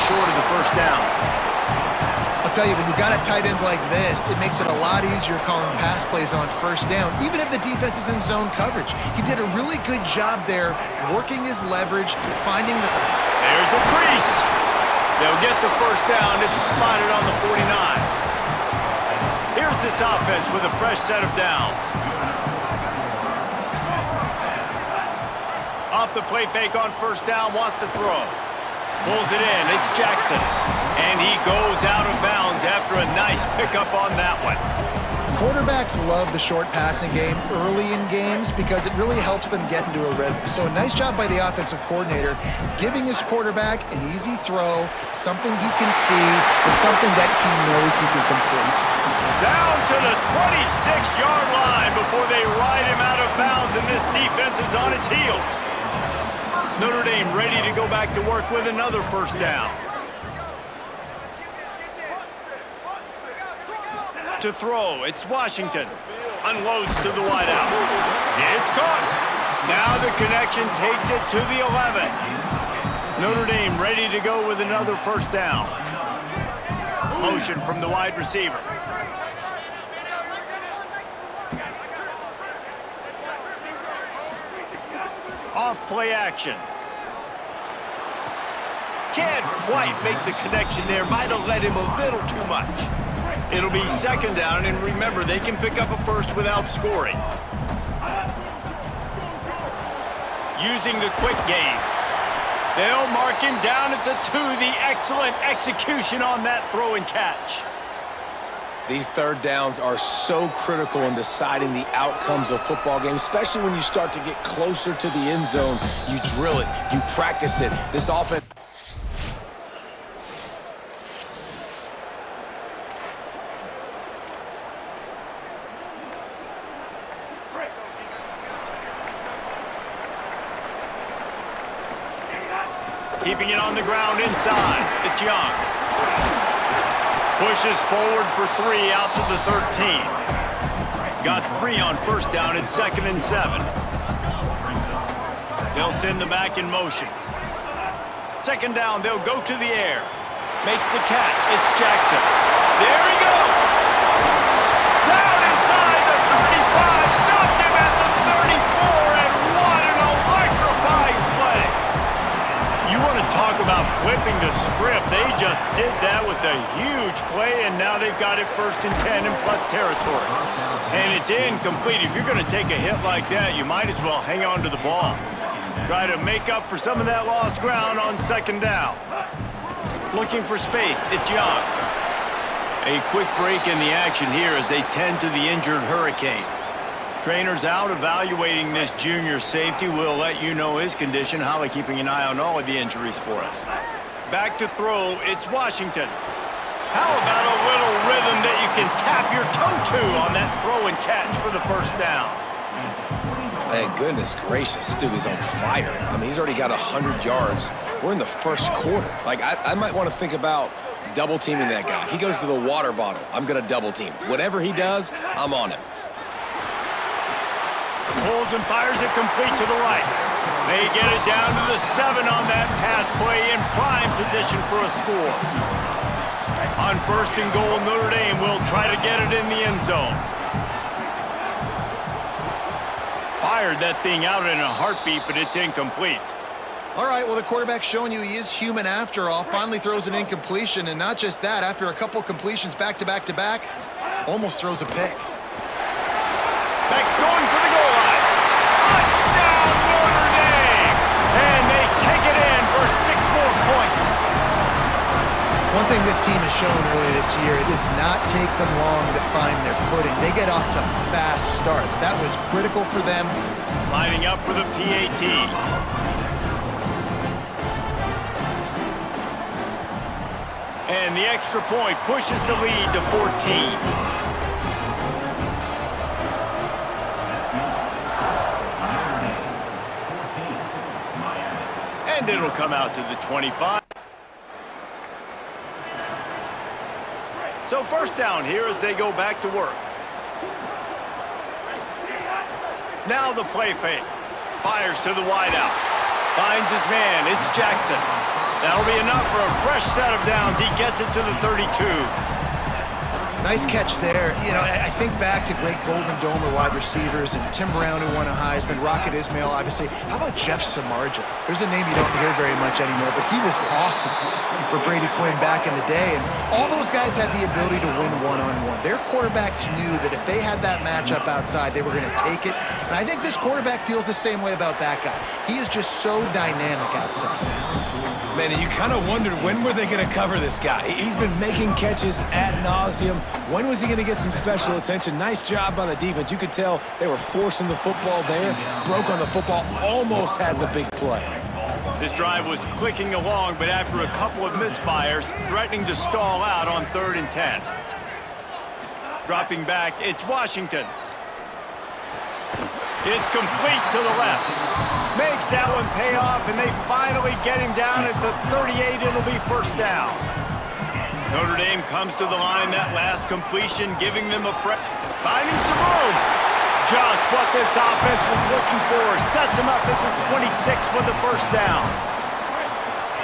short of the first down. I'll tell you, when you've got a tight end like this, it makes it a lot easier calling pass plays on first down, even if the defense is in zone coverage. He did a really good job there, working his leverage, finding the... There's a crease. They'll get the first down. It's spotted on the 49. Here's this offense with a fresh set of downs. Off the play fake on first down, wants to throw. Pulls it in, it's Jackson. And he goes out of bounds after a nice pickup on that one. Quarterbacks love the short passing game early in games because it really helps them get into a rhythm. So a nice job by the offensive coordinator, giving his quarterback an easy throw, something he can see, and something that he knows he can complete. Down to the 26-yard line before they ride him out of bounds, and this defense is on its heels. Notre Dame ready to go back to work with another first down. To throw, it's Washington. Unloads to the wideout. It's caught. Now the connection takes it to the 11. Notre Dame ready to go with another first down. Motion from the wide receiver. Off play action. Can't quite make the connection there. Might have led him a little too much. It'll be second down, and remember, they can pick up a first without scoring. Using the quick game. They'll mark him down at the 2. The excellent execution on that throw and catch. These third downs are so critical in deciding the outcomes of football games, especially when you start to get closer to the end zone. You drill it, you practice it. This offense... Keeping it on the ground inside. It's Young. Pushes forward for 3 out to the 13. Got 3 on first down at 2nd and 7. They'll send the back in motion. Second down, they'll go to the air. Makes the catch. It's Jackson. There he goes. Down inside the 35. Stopped him at the 34, and what an electrifying play. You want to talk about flipping the script. They just did that with a huge play, and now they've got it 1st and 10 in plus territory. And it's incomplete. If you're going to take a hit like that, you might as well hang on to the ball. Try to make up for some of that lost ground on second down. Looking for space. It's Young. A quick break in the action here as they tend to the injured Hurricane. Trainers out evaluating this junior safety. We'll let you know his condition. Holly keeping an eye on all of the injuries for us. Back to throw, it's Washington. How about a little rhythm that you can tap your toe to on that throw and catch for the first down? Man, goodness gracious, this dude is on fire. I mean, he's already got 100 yards. We're in the first quarter. Like, I might want to think about double teaming that guy. If he goes to the water bottle, I'm going to double team. Whatever he does, I'm on him. Pulls and fires it complete to the right. They get it down to the 7 on that pass play in prime position for a score. On 1st and goal, Notre Dame will try to get it in the end zone. Fired that thing out in a heartbeat, but it's incomplete. All right, well, the quarterback's showing you he is human after all. Finally throws an incompletion, and not just that, after a couple completions back-to-back-to-back, almost throws a pick. Beck's going for the goal line. Touchdown, Notre Dame! And they take it in for 6 more points. One thing this team has shown earlier this year, it does not take them long to find their footing. They get off to fast starts. That was critical for them. Lining up for the PAT. And the extra point pushes the lead to 14. And it'll come out to the 25. So first down here as they go back to work. Now the play fake. Fires to the wideout. Finds his man. It's Jackson. That'll be enough for a fresh set of downs. He gets it to the 32. Nice catch there. You know, I think back to great Golden Domer wide receivers and Tim Brown, who won a Heisman, Rocket Ismail, obviously. How about Jeff Samardzija? There's a name you don't hear very much anymore, but he was awesome for Brady Quinn back in the day. And all those guys had the ability to win one-on-one. Their quarterbacks knew that if they had that matchup outside, they were going to take it. And I think this quarterback feels the same way about that guy. He is just so dynamic outside. Man, and you kind of wondered, when were they going to cover this guy? He's been making catches ad nauseum. When was he going to get some special attention? Nice job by the defense. You could tell they were forcing the football there, broke on the football, almost had the big play. This drive was clicking along, but after a couple of misfires, threatening to stall out on 3rd and 10. Dropping back, it's Washington. It's complete to the left. Makes that one pay off, and they finally get him down at the 38. It'll be first down. Notre Dame comes to the line, that last completion, giving them a finding some room. Just what this offense was looking for. Sets him up at the 26 with the first down.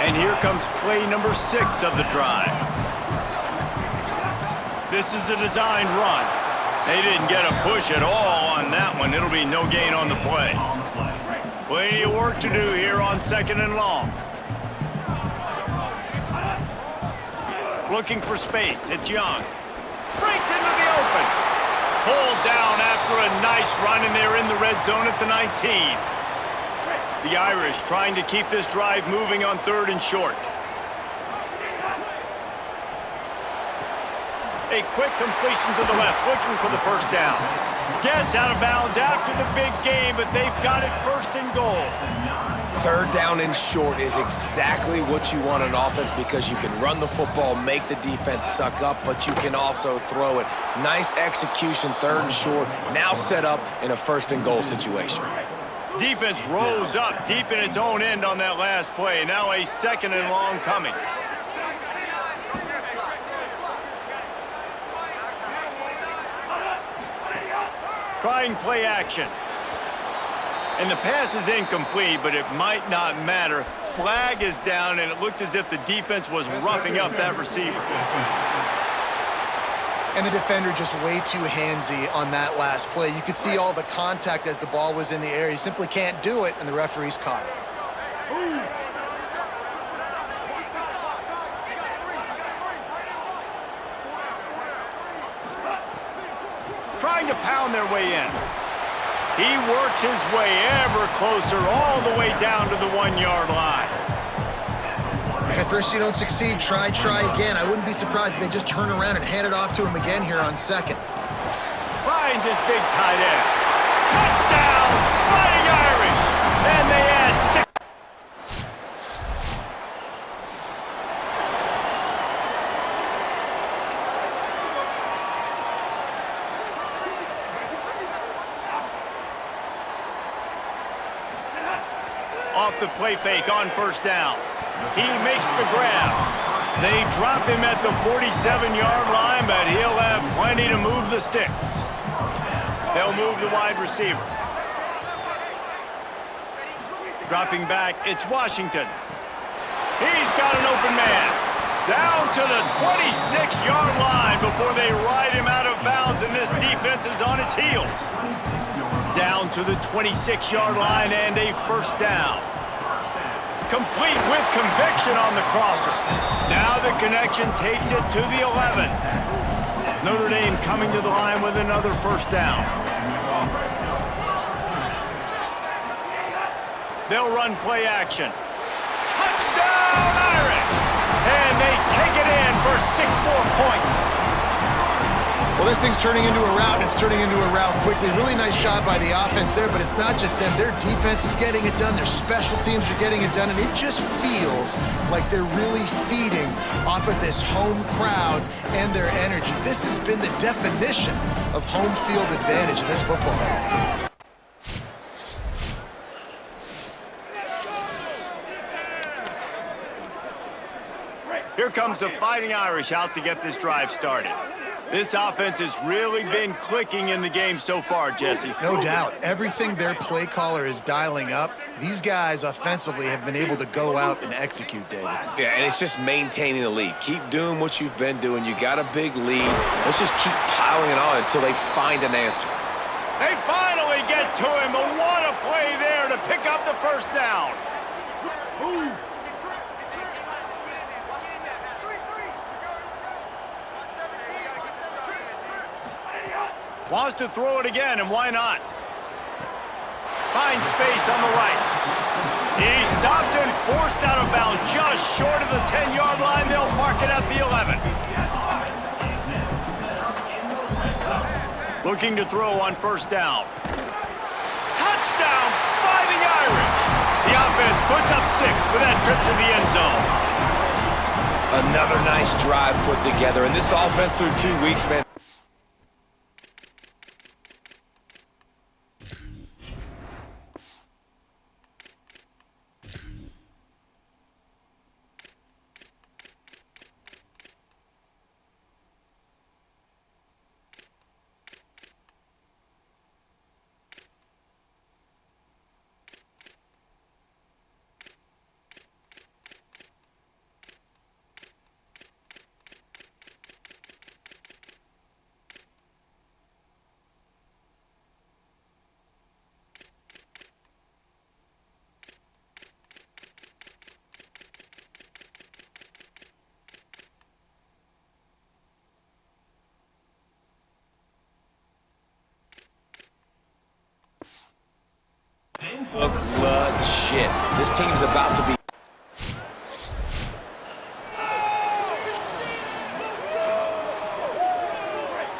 And here comes play number 6 of the drive. This is a designed run. They didn't get a push at all on that one. It'll be no gain on the play. Plenty of work to do here on 2nd and long. Looking for space. It's Young. Breaks into the open. Pulled down after a nice run, and they're in the red zone at the 19. The Irish trying to keep this drive moving on 3rd and short. A quick completion to the left, looking for the first down. Gets out of bounds after the big game, but they've got it 1st and goal. 3rd down and short is exactly what you want on offense, because you can run the football, make the defense suck up, but you can also throw it. Nice execution, 3rd and short, now set up in a 1st and goal situation. Defense rose up deep in its own end on that last play. Now a 2nd and long coming. Trying play action. And the pass is incomplete, but it might not matter. Flag is down, and it looked as if the defense was roughing up that receiver. And the defender just way too handsy on that last play. You could see all the contact as the ball was in the air. He simply can't do it, and the referee's caught it. Trying to pound their way in. He works his way ever closer, all the way down to the 1-yard line. If at first you don't succeed, try again. I wouldn't be surprised if they just turn around and hand it off to him again here on 2nd. Finds his big tight end. Touchdown, Fighting Irish! And they add 6. Off the play fake on 1st down. He makes the grab. They drop him at the 47-yard line, but he'll have plenty to move the sticks. They'll move the wide receiver. Dropping back, it's Washington. He's got an open man. Down to the 26-yard line before they ride him out of bounds, and this defense is on its heels. Down to the 26-yard line and a 1st down. Complete with conviction on the crosser. Now the connection takes it to the 11. Notre Dame coming to the line with another 1st down. They'll run play action. Touchdown Irish! And they take it in for 6 more points. Well, this thing's turning into a rout, and it's turning into a rout quickly. Really nice job by the offense there, but it's not just them. Their defense is getting it done. Their special teams are getting it done, and it just feels like they're really feeding off of this home crowd and their energy. This has been the definition of home field advantage in this football game. Here comes the Fighting Irish out to get this drive started. This offense has really been clicking in the game so far, Jesse. No doubt. Everything their play caller is dialing up, these guys offensively have been able to go out and execute, David. Yeah, and it's just maintaining the lead. Keep doing what you've been doing. You got a big lead. Let's just keep piling it on until they find an answer. They finally get to him, and what a play there to pick up the first down. Wants to throw it again, and why not? Finds space on the right. He's stopped and forced out of bounds just short of the 10-yard line. They'll mark it at the 11. Looking to throw on first down. Touchdown, Fighting Irish. The offense puts up 6 with that trip to the end zone. Another nice drive put together, and this offense through 2 weeks, man. Blood shit. This team's about to be.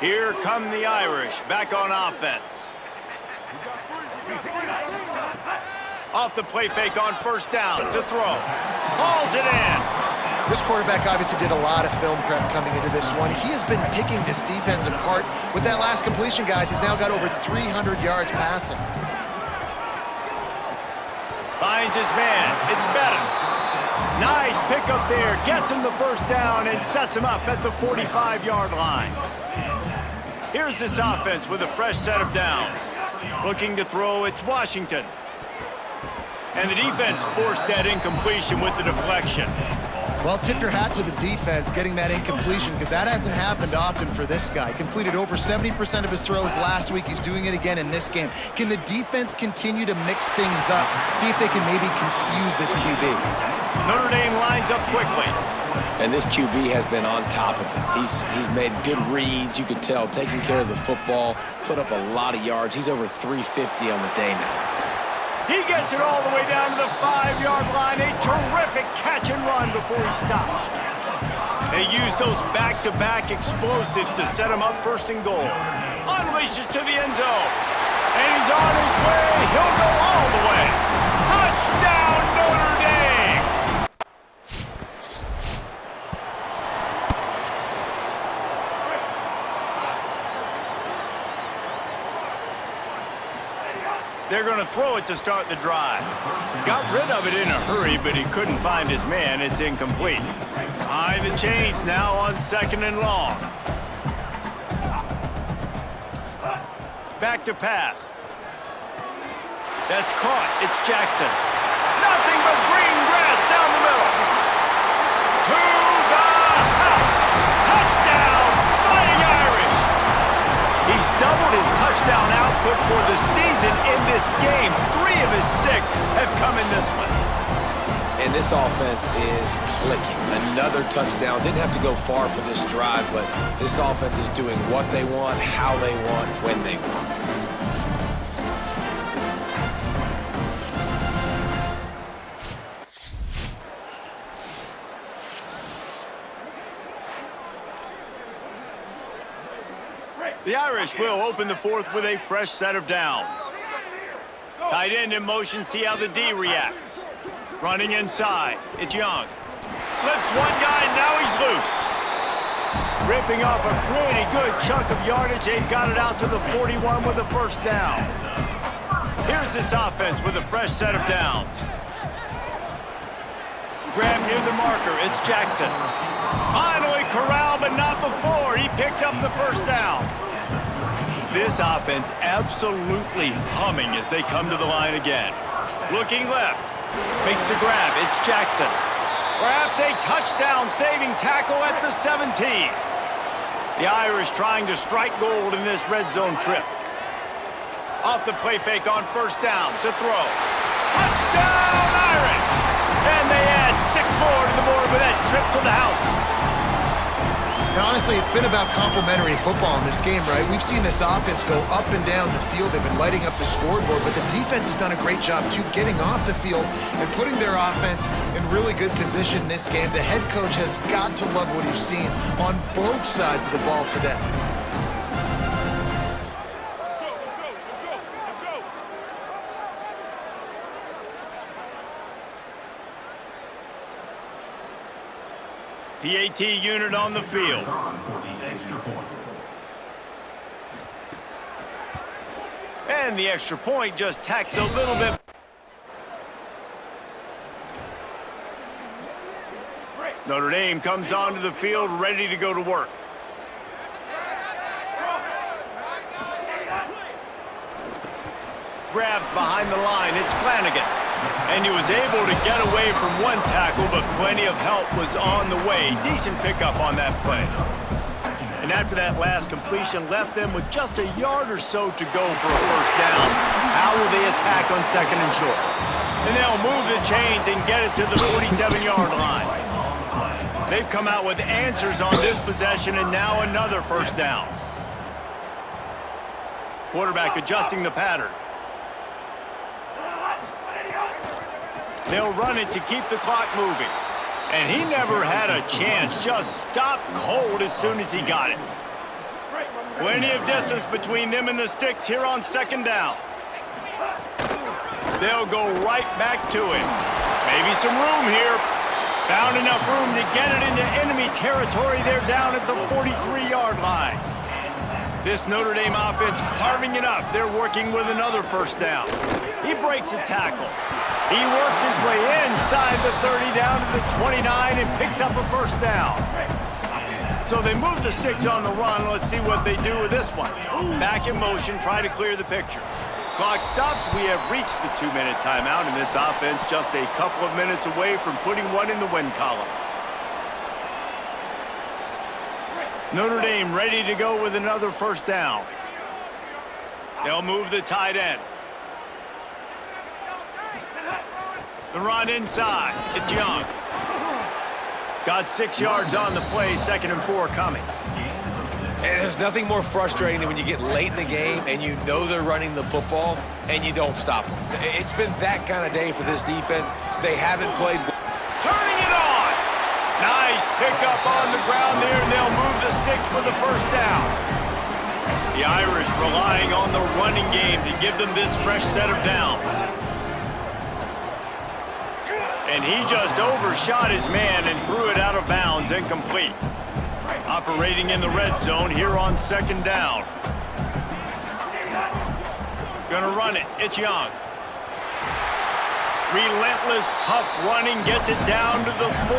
Here come the Irish, back on offense. Off the play fake on first down to throw. Hauls it in. This quarterback obviously did a lot of film prep coming into this one. He has been picking this defense apart. With that last completion, guys, he's now got over 300 yards passing. Finds his man. It's Bettis. Nice pickup there. Gets him the first down and sets him up at the 45-yard line. Here's this offense with a fresh set of downs. Looking to throw, it's Washington. And the defense forced that incompletion with the deflection. Well, tip your hat to the defense getting that incompletion because that hasn't happened often for this guy. Completed over 70% of his throws last week. He's doing it again in this game. Can the defense continue to mix things up? See if they can maybe confuse this QB. Notre Dame lines up quickly. And this QB has been on top of it. He's made good reads, you could tell, taking care of the football, put up a lot of yards. He's over 350 on the day now. He gets it all the way down to the 5-yard line. A terrific catch and run before he stopped. They use those back-to-back explosives to set him up first and goal. Unleashes to the end zone. And he's on his way. He'll go all the way. Touchdown, Notre Dame! They're going to throw it to start the drive. Got rid of it in a hurry, but he couldn't find his man. It's incomplete. High the chains now on 2nd and long. Back to pass. That's caught. It's Jackson. Nothing but green grass down the middle. To the house. Touchdown, Fighting Irish. He's doubled his touchdown output for the season in this game. 3 of his 6 have come in this one. And this offense is clicking. Another touchdown. Didn't have to go far for this drive, but this offense is doing what they want, how they want, when they want. The Irish will open the 4th with a fresh set of downs. Tight end in motion, see how the D reacts. Running inside, it's Young. Slips one guy, now he's loose. Ripping off a pretty good chunk of yardage. They've got it out to the 41 with a first down. Here's this offense with a fresh set of downs. Grab near the marker, it's Jackson. Finally the corral, but not before. He picks up the first down. This offense absolutely humming as they come to the line again. Looking left. Makes the grab. It's Jackson. Perhaps a touchdown-saving tackle at the 17. The Irish trying to strike gold in this red zone trip. Off the play fake on first down to throw. Touchdown, Irish! And they add 6 more to the board with that trip to the house. And honestly, it's been about complementary football in this game, right? We've seen this offense go up and down the field. They've been lighting up the scoreboard, but the defense has done a great job, too, getting off the field and putting their offense in really good position in this game. The head coach has got to love what he's seen on both sides of the ball today. PAT unit on the field. And the extra point just tacks a little bit. Notre Dame comes onto the field ready to go to work. Grabbed behind the line, it's Flanagan. And he was able to get away from one tackle, but plenty of help was on the way. Decent pickup on that play. And after that last completion, left them with just a yard or so to go for a first down. How will they attack on second and short? And they'll move the chains and get it to the 47-yard line. They've come out with answers on this possession, and now another first down. Quarterback adjusting the pattern. They'll run it to keep the clock moving. And he never had a chance, just stopped cold as soon as he got it. Plenty of distance between them and the sticks here on second down. They'll go right back to him. Maybe some room here. Found enough room to get it into enemy territory. They're down at the 43-yard line. This Notre Dame offense carving it up. They're working with another first down. He breaks a tackle. He works his way inside the 30 down to the 29 and picks up a first down. So they move the sticks on the run. Let's see what they do with this one. Back in motion, try to clear the picture. Clock stops. We have reached the 2-minute timeout, and this offense just a couple of minutes away from putting one in the win column. Notre Dame ready to go with another first down. They'll move the tight end. The run inside. It's Young. Got 6 yards on the play, 2nd and 4 coming. And there's nothing more frustrating than when you get late in the game and you know they're running the football and you don't stop them. It's been that kind of day for this defense. They haven't played. Turning it on. Nice pickup on the ground there, and they'll move the sticks with the first down. The Irish relying on the running game to give them this fresh set of downs. And he just overshot his man and threw it out of bounds, incomplete. Operating in the red zone here on second down. Gonna run it. It's Young. Relentless, tough running, gets it down to the 4.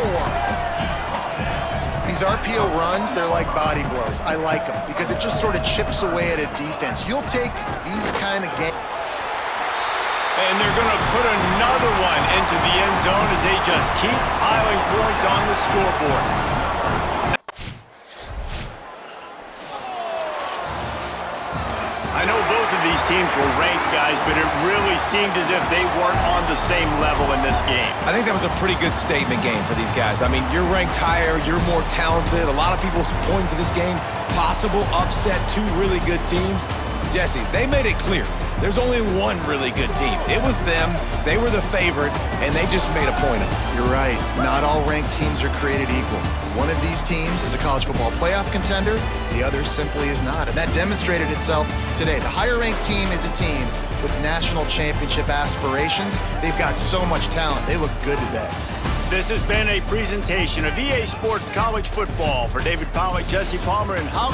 These RPO runs, they're like body blows. I like them because it just sort of chips away at a defense. You'll take these kind of games. And they're going to put another one into the end zone as they just keep piling points on the scoreboard. I know both of these teams were ranked, guys, but it really seemed as if they weren't on the same level in this game. I think that was a pretty good statement game for these guys. I mean, you're ranked higher, you're more talented. A lot of people point to this game, possible upset, 2 really good teams. Jesse, they made it clear. There's only one really good team. It was them. They were the favorite, and they just made a point of it. You're right. Not all ranked teams are created equal. One of these teams is a college football playoff contender. The other simply is not. And that demonstrated itself today. The higher-ranked team is a team with national championship aspirations. They've got so much talent. They look good today. This has been a presentation of EA Sports College Football. For David Pollack, Jesse Palmer, and Holly